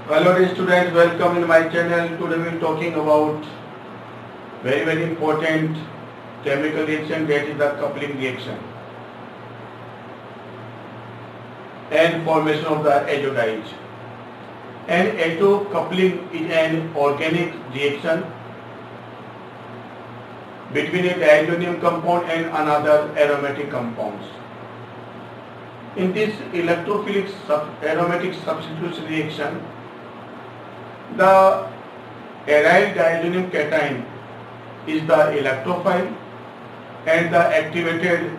Hello dear students, welcome in my channel. Today we are talking about very important chemical reaction, that is the coupling reaction and formation of the azodide. And azo coupling is an organic reaction between a diazonium compound and another aromatic compounds. In this electrophilic aromatic substitution reaction, the aryl diazonium cation is the electrophile and the activated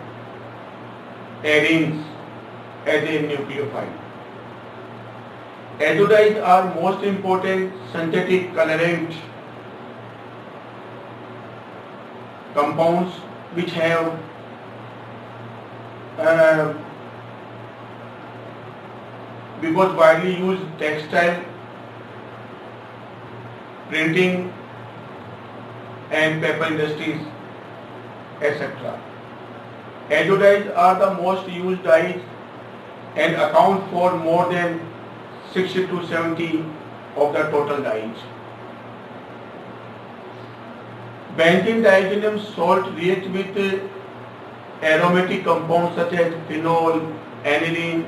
arenes as a nucleophile. Azodides are most important synthetic colorant compounds which have because widely used textile, printing and paper industries, etc. Azodides are the most used dyes and account for more than 60 to 70 of the total dyes. Benzene diazonium salt reacts with aromatic compounds such as phenol, aniline,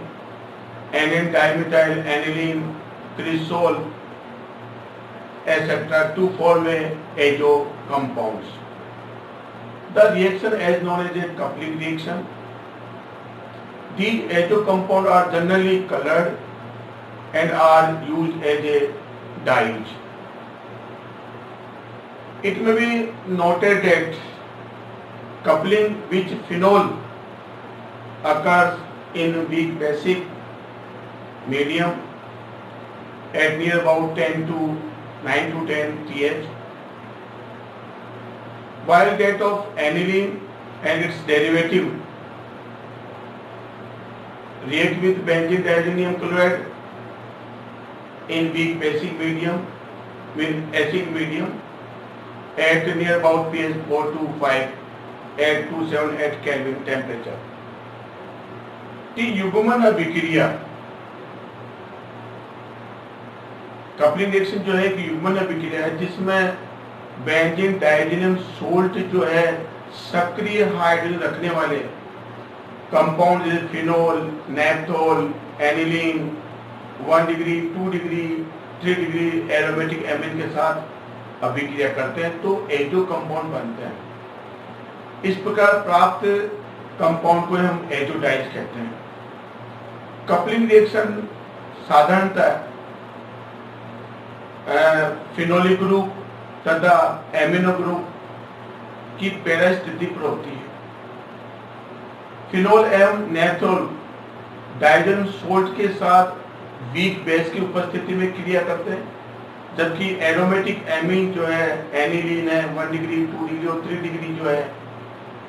N,N-dimethyl aniline, cresol, etc. to form a azo compounds. The reaction is known as a coupling reaction. These azo compounds are generally colored and are used as a dyes. It may be noted that coupling with phenol occurs in weak basic medium at near about 9 to 10 pH, while that of aniline and its derivative react with benzene diazonium chloride in weak basic medium with acid medium at near about pH 4 to 5 at 278 Kelvin temperature. The युग्मन अभिक्रिया coupling reaction जो है कि युग्मन अभिक्रिया है जिसमें benzene डायजीनियम salt जो है सक्रिय हाइड्रोजन रखने वाले कंपाउंड जैसे phenol, naphthol, aniline 1 degree, 2 degree, 3 degree aromatic amine के साथ अभिक्रिया करते हैं तो एजो कंपाउंड बनते हैं। इस प्रकार प्राप्त कंपाउंड को हम एजोडाइज कहते हैं। कपलिंग रिएक्शन साधारणतः फिनोलिक ग्रुप तथा एमिनो ग्रुप की पैरा स्थिति पर होती है। फिनोल एवं नेप्थोल डायजोनियम सोल्ट के साथ वीक बेस की उपस्थिति में क्रिया करते हैं, जबकि एरोमेटिक एमीन जो है एनिलीन है 1 डिग्री, 2 डिग्री और 3 डिग्री जो है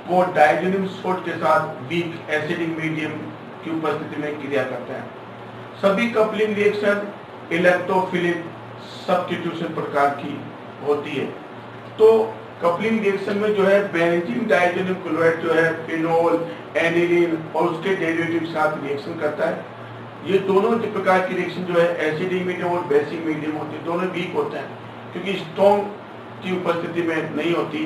वो डायजोनियम सोल्ट के साथ वीक एसिडिक मीडियम की उपस्थिति में क्रिया करते हैं। सभी कपलिंग रिएक्शन इलेक्ट्रोफिलिक सब्स्टिट्यूशन प्रकार की होती है। तो कपलिंग रिएक्शन में जो है बेंजीन डायजोनियम क्लोराइड जो है फिनोल, एनिलीन और उसके डेरिवेटिव के साथ रिएक्शन करता है। ये दोनों प्रकार की रिएक्शन जो है एसिडिक मीडियम और बेसिक मीडियम होती है, दोनों वीक होते हैं क्योंकि स्ट्रॉन्ग की उपस्थिति में नहीं होती।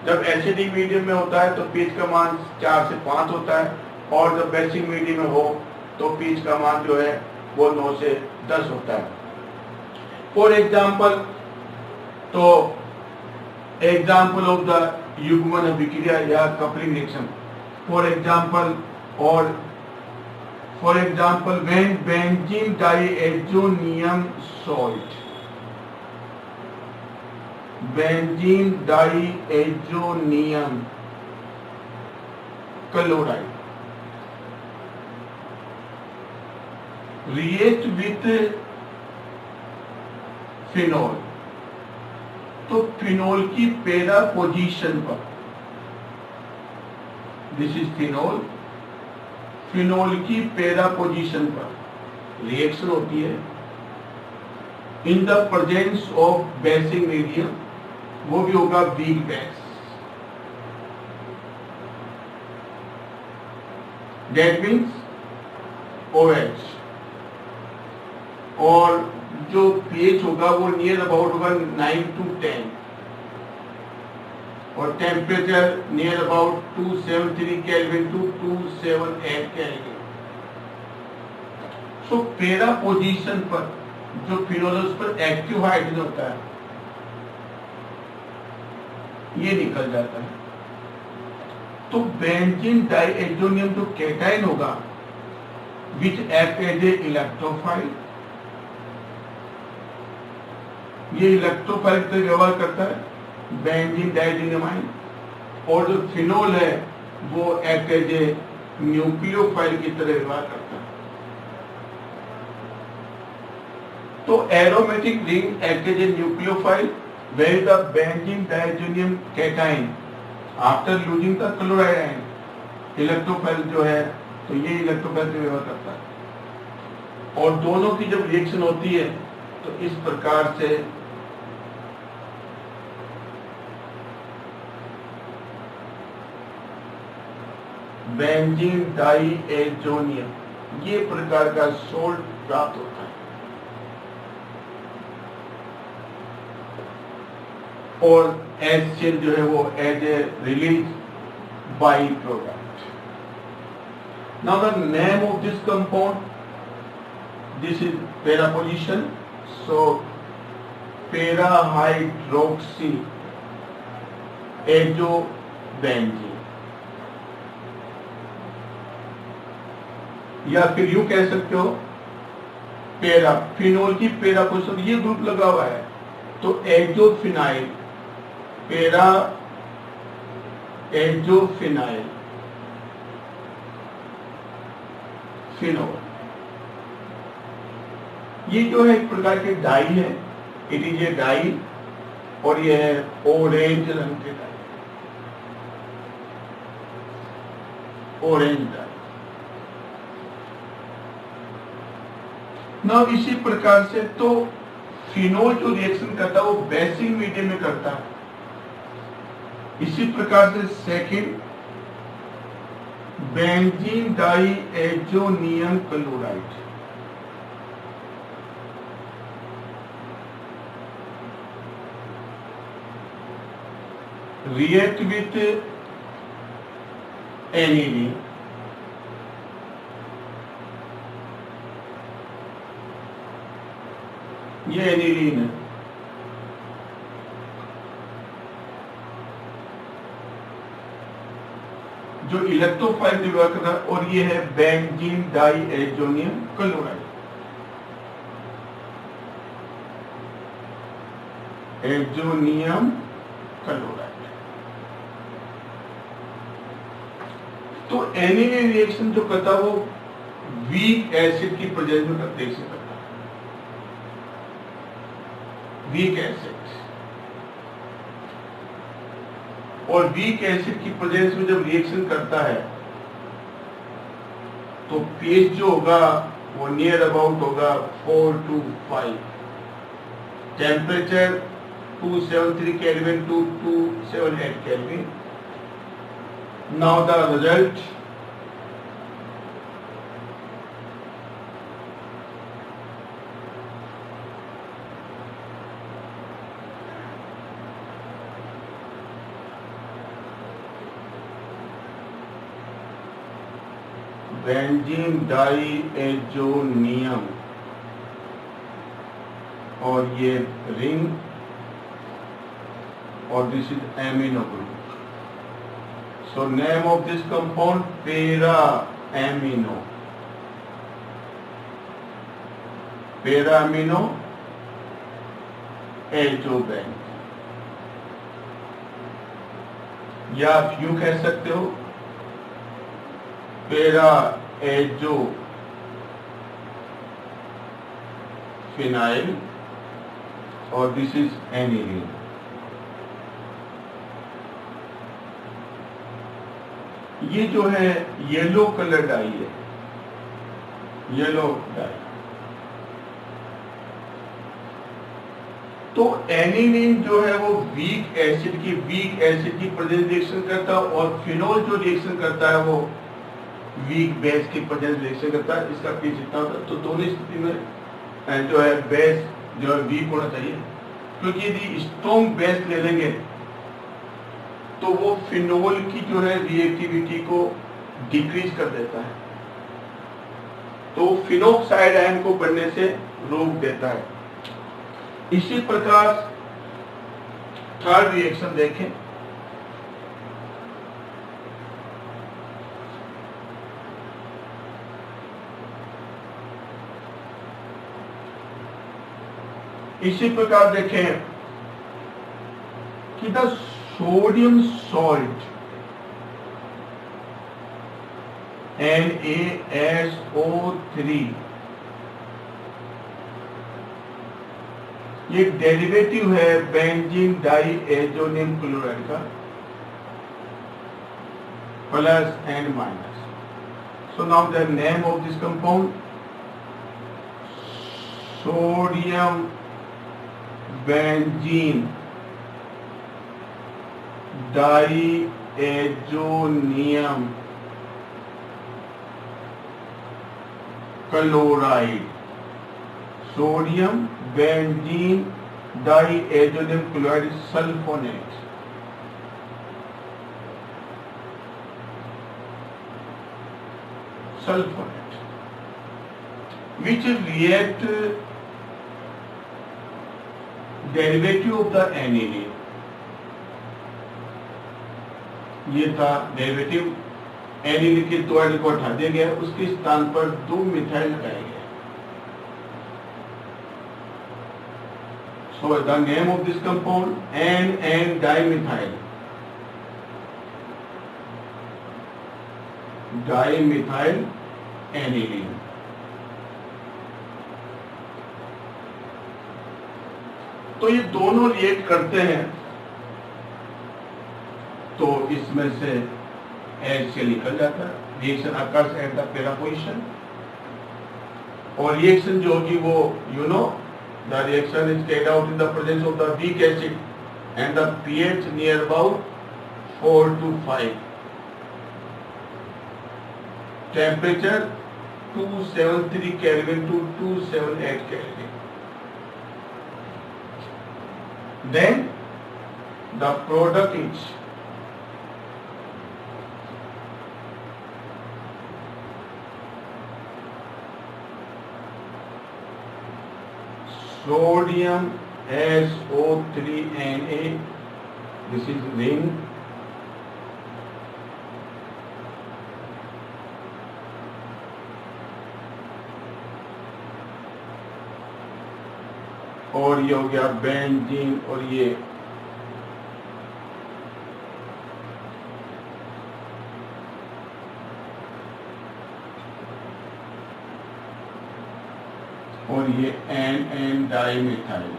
जब एसिडिक मीडियम में होता है तो पीएच का मान 4 से 5 होता है और जब बेसिक मीडियम में हो तो पीएच का मान जो है वो 9 से 10 होता है। फॉर एग्जाम्पल, तो एग्जाम्पल ऑफ द युग्मन अभिक्रिया या coupling reaction, for example when benzene diazonium salt, benzene diazonium chloride react with phenol, तो फिनोल की पैरा पोजीशन पर, दिस इज फिनोल, फिनोल की पैरा पोजीशन पर रिएक्शन होती है in the presence of basic medium, वो भी होगा weak base. That means OH, और जो pH होगा वो नियर अबाउट होगा 9 to 10 और temperature near about 273 kelvin to 278 kelvin. So para position पर जो फिनोल्स पर एक्टिव हाइड्रोजन होता है ये निकल जाता है। तो बेंजीन डाइएज़ोनियम जो कैटायन होगा which act as a electrophile, ये इलेक्ट्रोफाइल का व्यवहार करता है बेंजीन डाइएज़ोनियमाइन, और जो फिनोल है वो एक्ट एज ए न्यूक्लियोफाइल की तरह व्यवहार करता है। तो aromatic ring act as a nucleophile where the benzene diazonium cation after losing the chloride ion electrophile जो है तो ये इलेक्ट्रोफाइल से व्यवहार करता है, और दोनों की जब रिएक्शन होती है तो इस प्रकार से बेंजीन डाइएज़ोनियम ये प्रकार का सोल्ट प्राप्त होता है। और HCl जो है वो as a release byproduct. Now the name of this compound, this is para position, so para hydroxy azobenzene, या फिर यूं कह सकते हो पैरा फिनोल की पैरा पोजीशन ये ग्रुप लगा हुआ है तो एजोफिनाइल, पैरा एजोफिनाइल फिनोल, ये जो है एक प्रकार के डाई है, इट इज ए डाई, और ये है ऑरेंज रंग के डाई, ऑरेंज डाई। ना इसी प्रकार से तो फिनोल जो रिएक्शन करता है वो बेसिक मीडियम में करता है। इसी प्रकार से second benzene diazonium chloride, react with aniline, ये एनिलीन है, जो इलेक्ट्रोफाइल व्यवहार करता है, और ये है benzene diazonium chloride, azonium chloride. तो एनिलीन रिएक्शन जो करता है वो वीक एसिड की प्रेजेंस में रिएक्शन करता है, वीक एसिड, और वीक एसिड की प्रेजेंस में जब रिएक्शन करता है तो पीएच जो होगा वो नियर अबाउट होगा 4 to 5, temperature 273 kelvin to 278 kelvin. Now the result, benzene diazonium, और ये रिंग, और this is amino group. So name of this compound para amino, para amino azobenzene, या आप यूं कह सकते हो पैरा एजो फिनाइल, और दिस इज एनिलीन। ये जो है येलो कलर डाई है, येलो डाई। तो एनिलीन जो है वो वीक एसिड की प्रेजेंस रिएक्शन करता है, और फिनोल जो रिएक्शन करता है वो वीक बेस की प्रेजेंस रिएक्शन करता है। इसका पीएच इतना होता है। तो दोनों स्थिति में जो है बेस जो है वीक होना चाहिए, क्योंकि यदि स्ट्रॉन्ग बेस ले लेंगे तो वो फिनोल की जो है रिएक्टिविटी को डिक्रीज कर देता है, तो फिनोक्साइड आयन को बनने से रोक देता है। इसी प्रकार थर्ड रिएक्शन देखें, इसी प्रकार देखें कि द सोडियम सॉल्ट NaSO3 ये डेरिवेटिव है बेंजीन डाइएजोनियम क्लोराइड का, plus and minus. So now the name of this compound sodium benzene diazonium chloride, sodium benzene diazonium chloride sulphonate. Sulphonate which react derivative of the aniline। ये था derivative, aniline के 2 ion को हटा दिया गया, उसके स्थान पर 2 मिथाइल लगाए गए। So the name of this compound N dimethyl aniline। तो ये दोनों रिएक्ट करते हैं तो इसमें से HCl निकल जाता है, reaction occurs at the para position, और रिएक्शन जो होगी वो the reaction is carried out in the presence of the weak acid and the pH near about 4 to 5, temperature 273 Kelvin to 278 Kelvin। Then the product is sodium SO3Na, this is ring, और ये हो गया benzene, और ये N dimethyl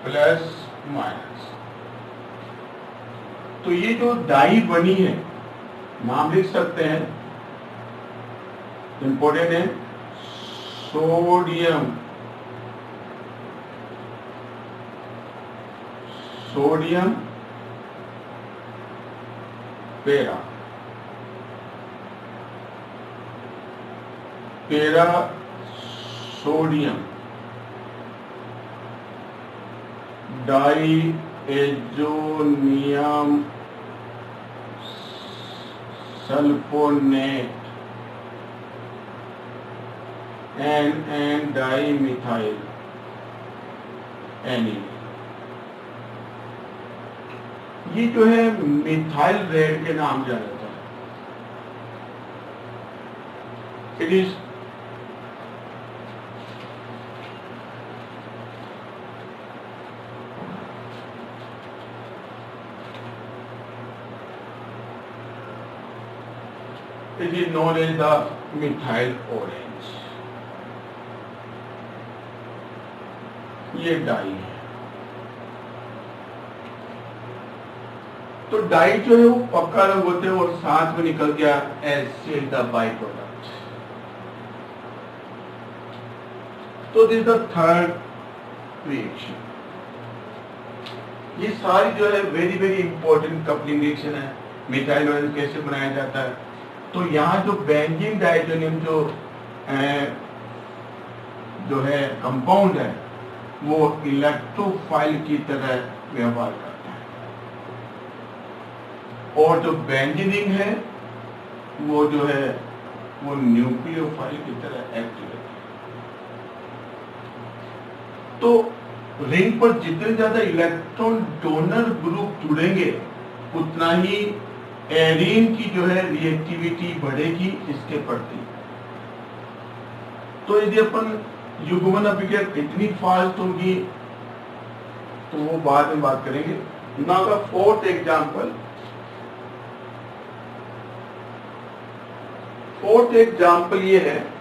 plus minus. तो ये जो die बनी है, नाम लिख सकते हैं, इंपॉर्टेंट है, sodium para sodium diazonium sulphonate N dimethyl aniline. ये जो है मिथाइल रेड के नाम जाना जाता है। It is known as the methyl orange। ये डाई है। तो डाई जो है वो पक्का रंग होते हैं, और साथ में निकल गया HCl द बाई प्रोडक्ट। तो दिस द थर्ड रिएक्शन। ये सारी जो है very very important coupling reaction है। मिथाइल ऑरेंज कैसे बनाया जाता है, तो यहाँ जो बेंजीन डाइएजोनियम जो जो है कंपाउंड है वो इलेक्ट्रोफाइल की तरह व्यवहार करता है, और जो बेंजीन है वो जो है वो न्यूक्लियोफाइल की तरह एक्टिव है। तो रिंग पर जितने ज्यादा इलेक्ट्रॉन डोनर ग्रुप जुड़ेंगे उतना ही एरीन की जो है रिएक्टिविटी बढ़ेगी इसके प्रति। तो यदि अपन युग्मन अभिक्रिया कितनी फास्ट होगी तो वो बाद में बात करेंगे। नाउ द फोर्थ एग्जाम्पल ये है,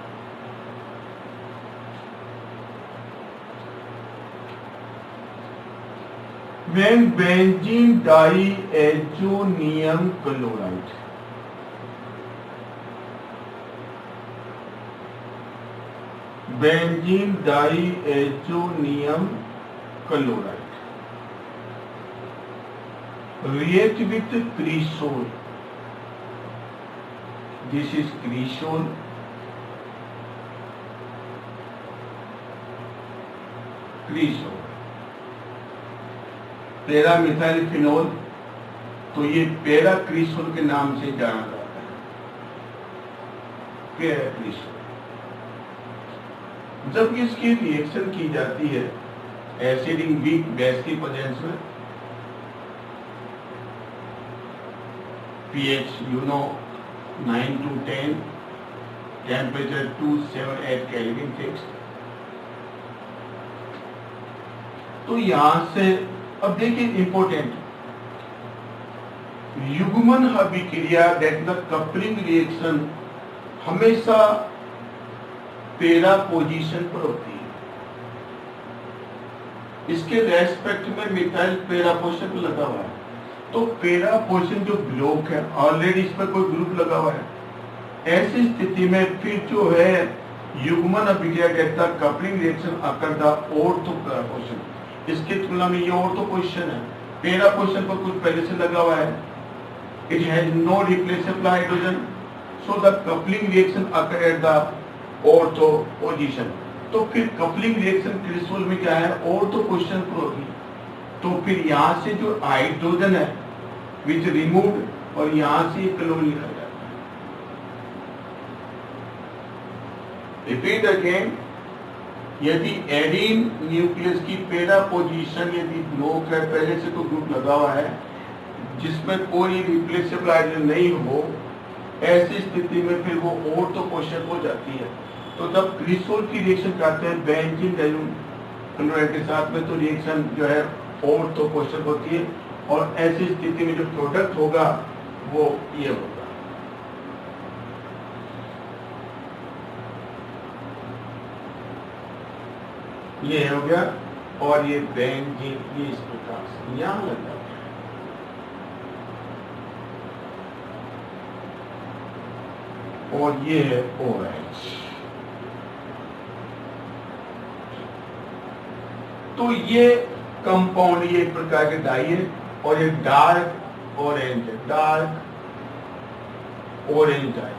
when benzene diazonium chloride, benzene diazonium chloride react with cresol. This is cresol. Para methyl phenol, तो ये पैरा क्रिसोल के नाम से जाना जाता है। पैरा क्रिसोल जब इसकी रिएक्शन की जाती है एसिडिंग वीक बेस की प्रेजेंस में, pH 9 to 10, temperature 278 kelvin fixed. तो यहां से अब देखिए इंपॉर्टेंट युग्मन अभिक्रिया दैट द कपलिंग रिएक्शन हमेशा पैरा पोजीशन पर होती है। इसके रेस्पेक्ट में मिथाइल पैरा पोजीशन पर लगा हुआ है, तो पैरा पोजीशन जो ब्लॉक है ऑलरेडी इस पर कोई ग्रुप लगा हुआ है। ऐसी स्थिति में फिर जो है युग्मन अभिक्रिया कहता coupling reaction occur the ortho para position, इसके तुलना में ये ऑर्थो पोजीशन है, पैरा पोजीशन पर कुछ पहले से लगा हुआ है। It has no replaceable hydrogen, so the coupling reaction occur at the ortho position. तो फिर कपलिंग रिएक्शन क्रिसोल में क्या है, ऑर्थो पोजीशन पर होगी। तो फिर यहाँ से जो हाइड्रोजन है विच रिमूव्ड और यहाँ से क्लोरीन निकल जाता है। रिपीट अगेन, यदि एरीन न्यूक्लियस की पैरा पोजीशन यदि ब्लॉक है, पहले से तो ग्रुप लगा हुआ है जिसमें कोई रिप्लेसेबल हाइड्रोजन नहीं हो, ऐसी स्थिति में फिर वो ऑर्थो पोजीशन हो जाती है। तो जब क्रिसोल की रिएक्शन करते हैं बेंजीन डाइक्लोराइड के साथ में, तो रिएक्शन जो है ऑर्थो पोजीशन होती है, और ऐसी स्थिति में जो प्रोडक्ट होगा वो ये होगा। ये हो गया, और ये बेंजीन ये इस प्रकार से यहां लग जाता है। और ये है OH। तो ये कंपाउंड ये एक प्रकार के डाई है, और ये डार्क ऑरेंज है, डार्क ऑरेंज डाई है।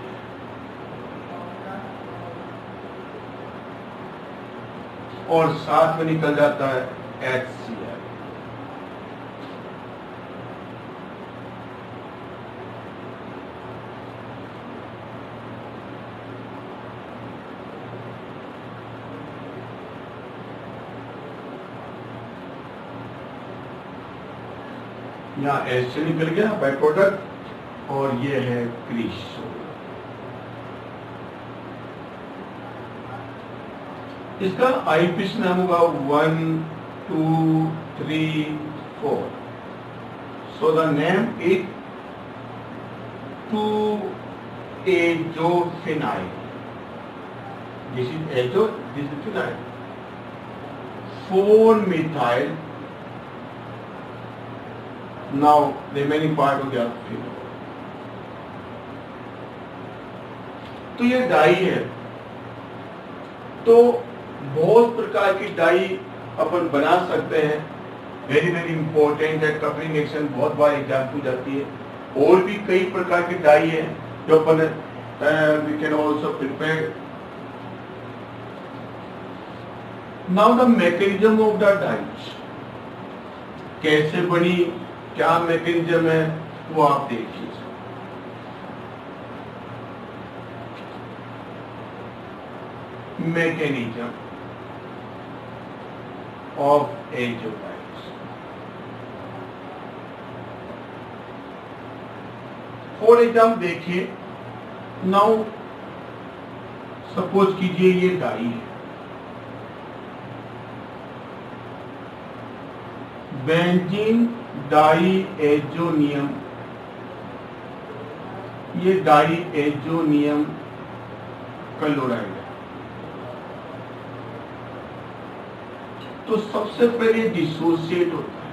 और साथ में निकल जाता है HCl। यहाँ HCl निकल गया बाय प्रोडक्ट, और ये है क्रिसोल। इसका आईपीएस नाम होगा 1 2 3 4। So the name is 2-azo-phenyl। This is azo, this is phenyl। 4-methyl, now remaining part हो गया phenol। तो ये डाई है। तो बहुत प्रकार की डाई अपन बना सकते हैं, वेरी वेरी इंपॉर्टेंट है। कपलिंग रिएक्शन बहुत बार एग्जाम पूछ जाती है। और भी कई प्रकार की डाई है जो अपन we can also prepare. Now the mechanism of the dyes, कैसे बनी, क्या मैकेनिज्म है, वो आप देखिए। Mechanism of azo dyes. For example देखिए, नाउ सपोज कीजिए ये डाई है, बेंजीन डाई एजोनियम, ये डाई एजोनियम क्लोराइड है। तो सबसे पहले डिसोसिएट होता है,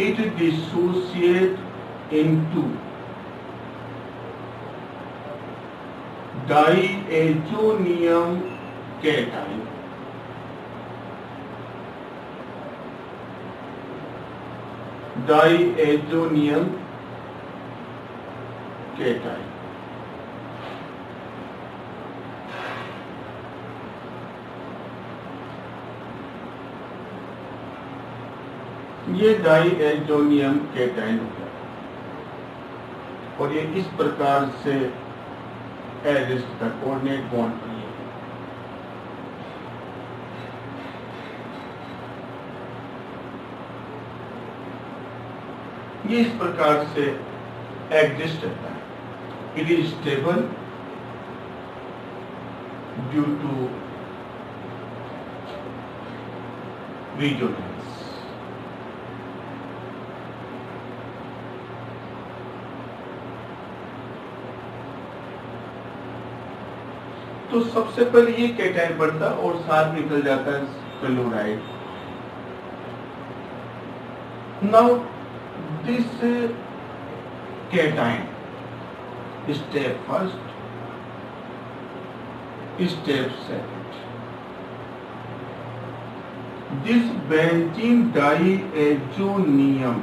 it dissociate into diazonium cation, diazonium cation. ये डाई एजोनियम कैटाइन हो गया और ये इस प्रकार से एडजस्ट का कोऑर्डिनेट बॉन्ड बनिए। ये इस प्रकार से एग्जिस्ट रहता है। It is stable due to resonance. तो सबसे पहले ये कैटाइन बनता है और साथ निकल जाता है chloride. Now this cation, step first, step second, this benzene diazonium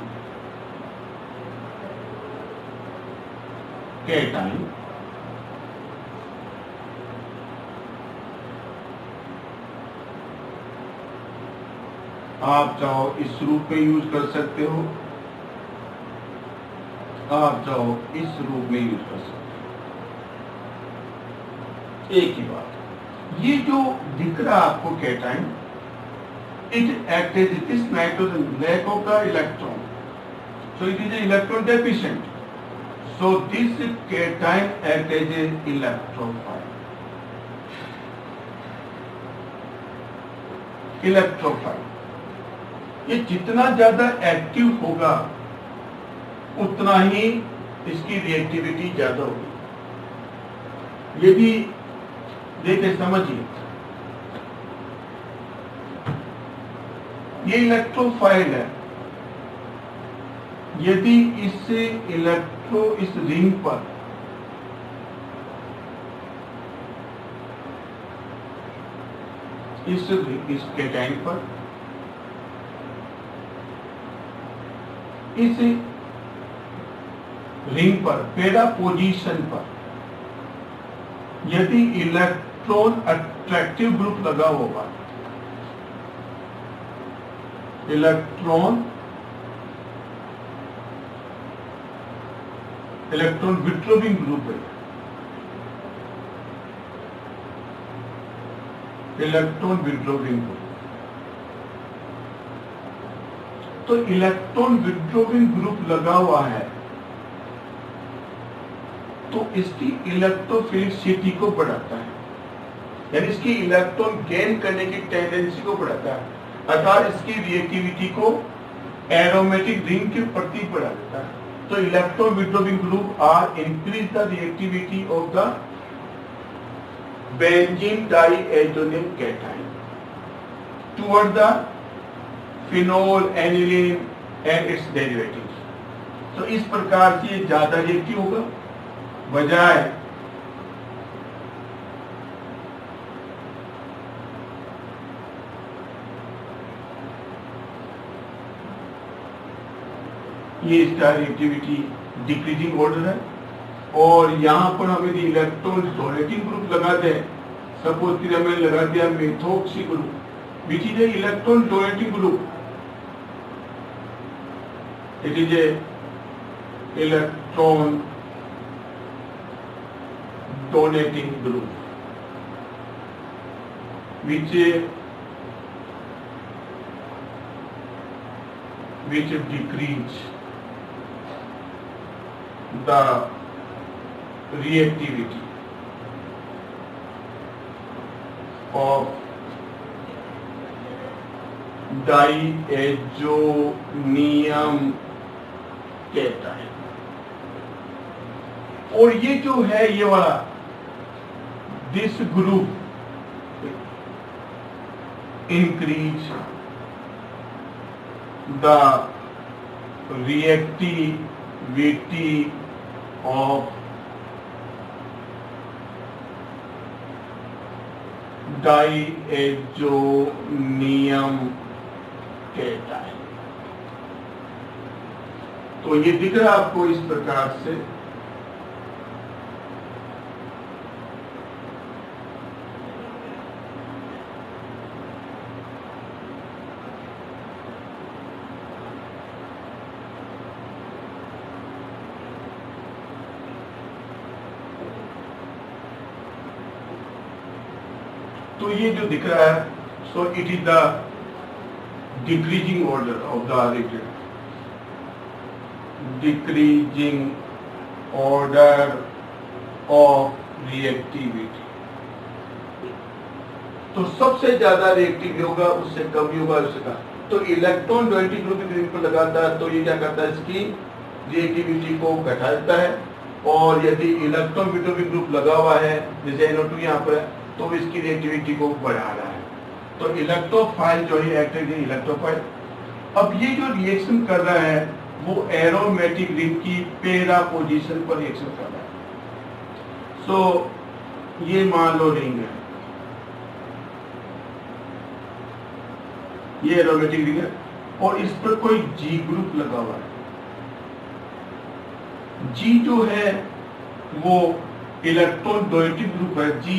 cation आप चाहो इस रूप में यूज कर सकते हो, आप चाहो इस रूप में यूज कर सकते हो। एक ही बात, ये जो दिख रहा आपको cation, it act as this nitrogen lack of the electron, so it is electron deficient, so this cation act as a electrophile. Electrophile ये जितना ज्यादा एक्टिव होगा उतना ही इसकी रिएक्टिविटी ज्यादा होगी। ये भी देखे समझिए, ये इलेक्ट्रोफाइल है। यदि इससे इलेक्ट्रो इस रिंग पर इस कैटाइन पर इस रिंग पर पैरा पोजीशन पर यदि इलेक्ट्रॉन अट्रैक्टिव ग्रुप लगा होगा, इलेक्ट्रॉन विट्रोविंग ग्रुप है, इलेक्ट्रॉन विड्रॉविंग ग्रुप। तो इलेक्ट्रॉन विड्रॉविंग ग्रुप लगा हुआ है तो इसकी इलेक्ट्रोफिलिसिटी को बढ़ाता है, यानी इसकी इलेक्ट्रॉन गेन करने की टेंडेंसी को बढ़ाता है, अर्थात इसकी रिएक्टिविटी को एरोमेटिक रिंग के प्रति बढ़ा देता है। तो electron withdrawing group are increase the reactivity of the benzene diazonium cation toward the phenol, aniline and its derivatives. तो इस प्रकार से ये ज्यादा रिएक्टिव होगा बजाय ये इसका रिएक्टिविटी डिक्रीजिंग ऑर्डर है। और यहां पर हम यदि इलेक्ट्रॉन डोनेटिंग ग्रुप लगा दें सपोज कि हमने लगा दिया methoxy group which is a electron donating group. It is a electron donating group which decrease the reactivity of diazonium cation. और ये जो है ये वाला this group increase the reactivity of diazonium cation. तो ये दिख रहा है आपको इस प्रकार से। तो ये जो दिख रहा है, सो it is the decreasing order of the reactivity, decreasing order of reactivity। तो सबसे ज्यादा रिएक्टिव होगा, उससे कम भी होगा, उससे कम। तो इलेक्ट्रॉन डोनेटिंग ग्रुप पर लगाता है तो ये क्या करता है, इसकी रिएक्टिविटी को घटा देता है। और यदि इलेक्ट्रॉन विटोविक ग्रुप लगा हुआ है जैसे NO2 यहाँ पर है, तो इसकी रिएक्टिविटी को बढ़ा रहा है। तो इलेक्ट्रोफाइल जो है एक्टिव इलेक्ट्रोफाइल। अब ये जो रिएक्शन कर रहा है वो एरोमेटिक रिंग की पैरा पोजीशन पर रिएक्शन कर रहा है। सो ये मान लो रिंग है, ये एरोमेटिक रिंग है और इस पर कोई जी ग्रुप लगा हुआ है। जी जो है वो इलेक्ट्रॉन डोनेटिव ग्रुप है। जी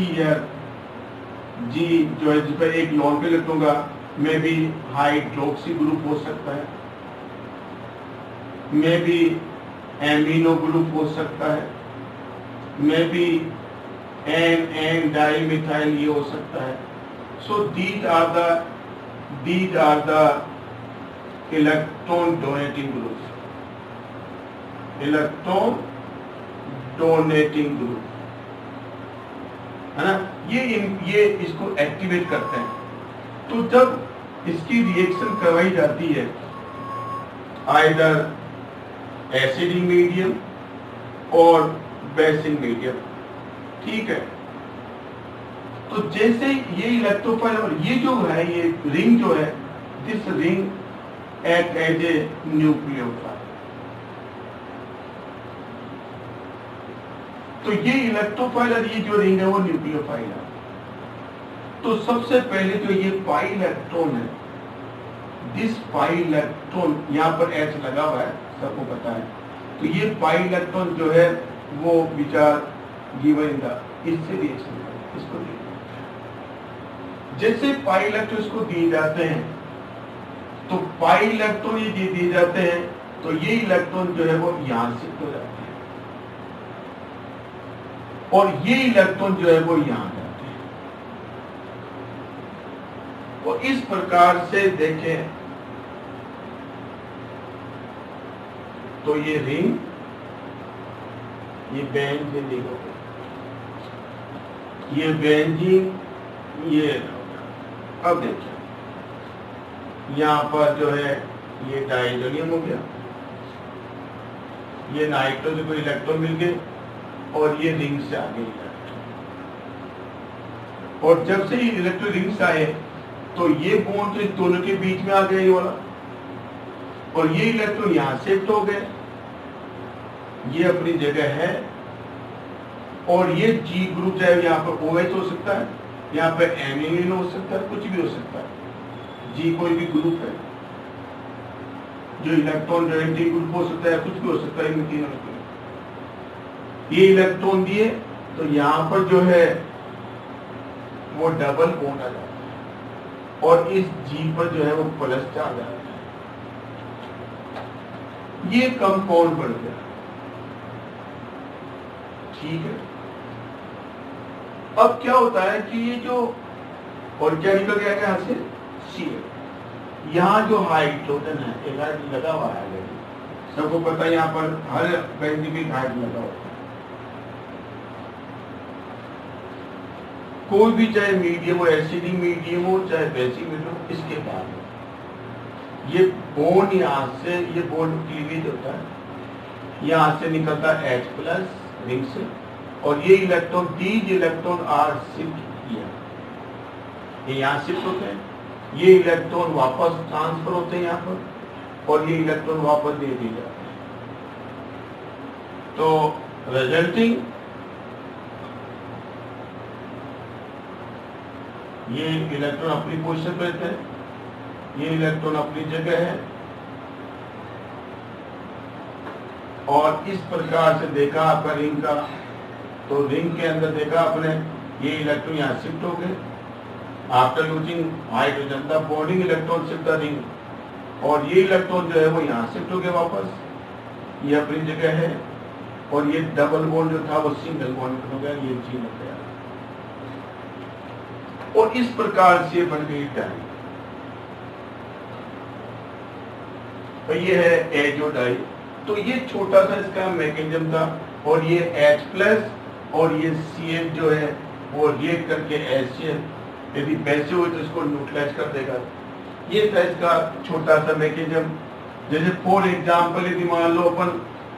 जो है जिस पर एक नॉन पे इलेक्ट्रॉन का में भी हाइड्रोक्सी ग्रुप हो सकता है, में भी एमिनो ग्रुप हो सकता है, में भी एन डाइमिथाइल ये हो सकता है। So these are the electron donating group, electron donating group है ना। ये इसको एक्टिवेट करते हैं। तो जब इसकी रिएक्शन करवाई जाती है आइदर एसिडिक मीडियम और बेसिक मीडियम, ठीक है। तो जैसे ये इलेक्ट्रोफाइल और ये जो है ये रिंग जो है, this ring act as a nucleophile. तो ये इलेक्ट्रोफाइल और ये जो रिंग है वो न्यूक्लियोफाइल है। तो सबसे पहले जो ये पाई इलेक्ट्रॉन है, दिस पाई इलेक्ट्रॉन यहाँ पर H लगा हुआ है, सबको पता है। तो ये पाई इलेक्ट्रॉन जो है वो विचार गिवन द इससे रिएक्शन इसको दिए। जैसे पाई इलेक्ट्रॉन इसको दिए जाते हैं तो पाई इलेक्ट्रॉन ये दिए जाते हैं तो ये इलेक्ट्रॉन जो है वो यहाँ शिफ्ट हो जाते हैं और ये इलेक्ट्रॉन जो है वो यहाँ जाते हैं। और इस प्रकार से देखें तो ये रिंग, ये बेंजीन रिंग हो गया, ये बेंजीन, ये अब देखिए यहाँ पर जो है ये डाइज़ोनियम हो गया, ये नाइट्रोजन को इलेक्ट्रॉन मिल गए और ये रिंग से आगे इलेक्ट्रॉन। और जब से ये इलेक्ट्रॉन रिंग से आए तो ये बॉन्ड तो दोनों के बीच में आ गया ये वाला, और ये इलेक्ट्रॉन यहाँ शिफ्ट हो गए, ये अपनी जगह है। और ये जी ग्रुप चाहे यहाँ पर OH हो सकता है, यहाँ पर एमिनो हो सकता है, कुछ भी हो सकता है। जी कोई भी ग्रुप है जो इलेक्ट्रॉन डोनेटिंग ग्रुप हो सकता है, कुछ भी हो सकता है। इन तीनों में ये इलेक्ट्रॉन दिए तो यहाँ पर जो है वो डबल बॉन्ड आ जाता है और इस G पर जो है वो प्लस चार्ज आ जाता है, ये कंपाउंड बन गया। ठीक है, अब क्या होता है कि ये जो और क्या निकल गया यहाँ से Cl, यहाँ जो हाइड्रोजन है एक लगा हुआ है, सबको पता है यहाँ पर हर बेंजीन की हाइड लगा होता है। कोई भी चाहे मीडियम हो, एसिडिक मीडियम हो चाहे बेसिक मीडियम हो, इसके बाद ये बॉन्ड यहाँ से ये बॉन्ड क्लीवेज होता है, यहाँ से निकलता है H प्लस रिंग से और ये electron these electron are shift किया, ये यहाँ शिफ्ट होते हैं, ये इलेक्ट्रॉन वापस ट्रांसफर होते हैं यहाँ पर और ये इलेक्ट्रॉन वापस दे दिए जाते हैं। तो रिजल्टिंग ये इलेक्ट्रॉन अपनी पोजीशन पर रहते हैं, ये इलेक्ट्रॉन अपनी जगह है और इस प्रकार से देखा आपका रिंग का, तो रिंग के अंदर देखा आपने ये इलेक्ट्रॉन यहाँ शिफ्ट हो गए after using hydrogen, the bonding electron shift the ring और ये इलेक्ट्रॉन जो है वो यहाँ शिफ्ट हो गए वापस, ये अपनी जगह है और ये डबल बॉन्ड जो था वो सिंगल बॉन्ड हो गया, ये G लग गया और इस प्रकार से बन गई डाई। तो ये है एजो डाई। तो ये छोटा सा इसका मैकेनिज्म था और ये H प्लस और ये Cl जो है वो रिएक्ट करके HCl, यदि वैसे हो तो इसको न्यूट्रलाइज कर देगा। ये था इसका छोटा सा मैकेनिज्म। जैसे फॉर एग्जांपल यदि मान लो अपन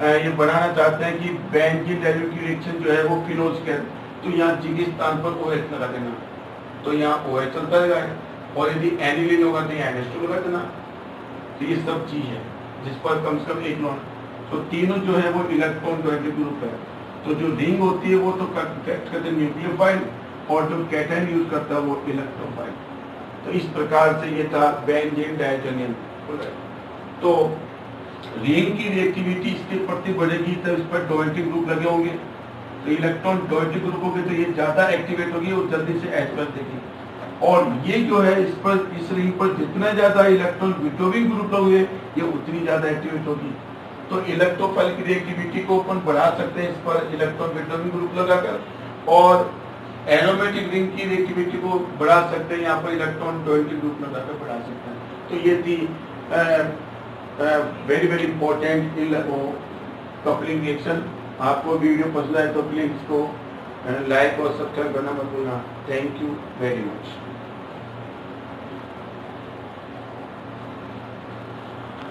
ये बढ़ाना चाहते हैं कि बेंजीन डाइल्यूट की रिएक्शन जो है वो फिनोल के, तो यहाँ G के स्थान पर OH लगा देना, तो यहाँ OH चलता रहेगा और यदि एनिलीन होगा तो यहाँ NH2 लगा देना। तो ये सब चीज है जिस पर कम से कम एक नॉन, तो तीनों जो है वो इलेक्ट्रॉन डोनेटिव ग्रुप है। तो जो रिंग होती है वो तो करते हैं न्यूक्लियोफाइल और जो कैटायन यूज करता है वो इलेक्ट्रोफाइल। तो इस प्रकार से ये था बेंजीन डायटोनियम। तो रिंग की रिएक्टिविटी इसके प्रति बढ़ेगी तो इस पर डोनेटिव ग्रुप लगे होंगे, तो इलेक्ट्रॉन डोनेटिव ग्रुप होंगे तो ये ज्यादा एक्टिवेट होगी और जल्दी से H प्लस देगी। और ये जो है इस पर इस रिंग पर जितना ज्यादा इलेक्ट्रॉन विटोविंग ग्रुप होंगे ये उतनी ज्यादा एक्टिवेट होगी। तो इलेक्ट्रोफाइल की रिएक्टिविटी को अपन बढ़ा सकते हैं इस पर इलेक्ट्रॉन विटोविंग ग्रुप लगाकर, और एरोमेटिक रिंग की रिएक्टिविटी को बढ़ा सकते हैं, यहाँ पर इलेक्ट्रॉन डोनेटिव ग्रुप लगाकर बढ़ा सकते हैं। तो ये थी वेरी इंपॉर्टेंट कपलिंग रिएक्शन। आपको वीडियो पसंद आए तो प्लीज इसको लाइक और सब्सक्राइब करना मत भूलना। Thank you very much.